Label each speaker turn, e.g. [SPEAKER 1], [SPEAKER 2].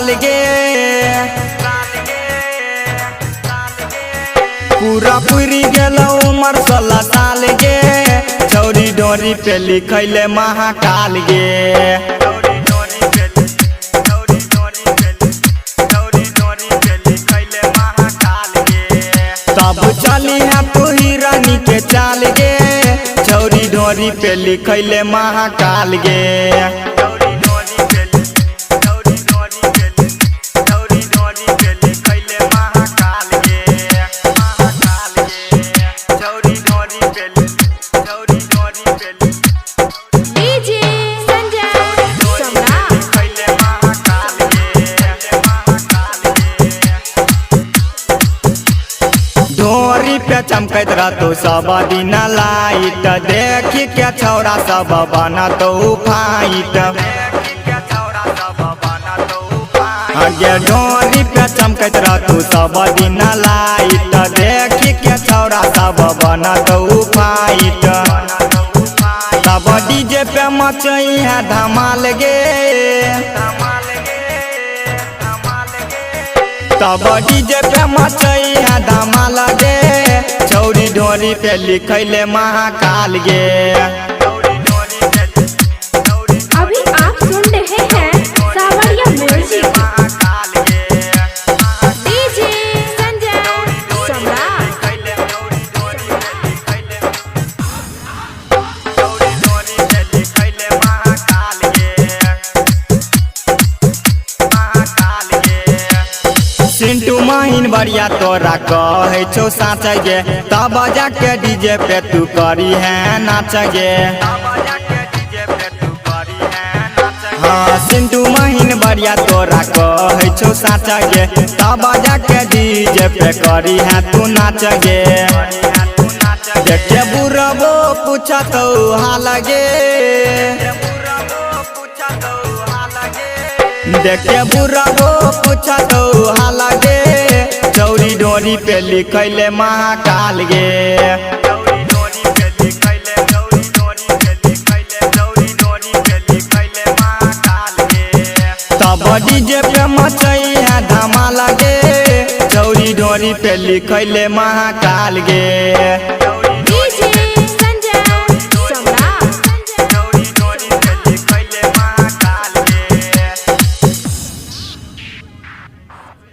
[SPEAKER 1] साल गे पूरा पूरी गेल उमर 16 साल गे छौरी डोरी पे लिखैले महाकाल गे। तब चली है तू ही रानी के चाल गे छौरी डोरी पे लिखैले महाकाल गे। डोरी पे चमकत रहतो सब दिन लाइट देखी के छौरा सब बना तो फाइट आगे डोरी पे चमकत रहतो सब दिन लाइट देखी के छौरा सब बना तो फाइट तब डीजे पे मचई है धमाल गे तब डीजे पे मचई है धमाल गे छौरी डोरी पे लिखैले महाकाल गे।
[SPEAKER 2] अभी आप सुन रहे हैं सावरिया म्यूजिक डीजे संजय सम्राट।
[SPEAKER 1] सिंटू माहिन बढ़िया तोरा कहे छो साच गे तब जाके डीजे पे तू करी है नाच गे। हाँ सिंटू माहिन बढ़िया तोरा कहे छो साच गे तब जाके डीजे पे करी है तू नाच गे। देखे बुढ़बो पूछा तो हाल गे देखे बुढ़बो पूछा तो हाल गे छौरी डोरी पे लिखैले महाकाल गे। तब डीजे पे मचई है धमाल गे छौरी डोरी पे लिखैले महाकाल गे।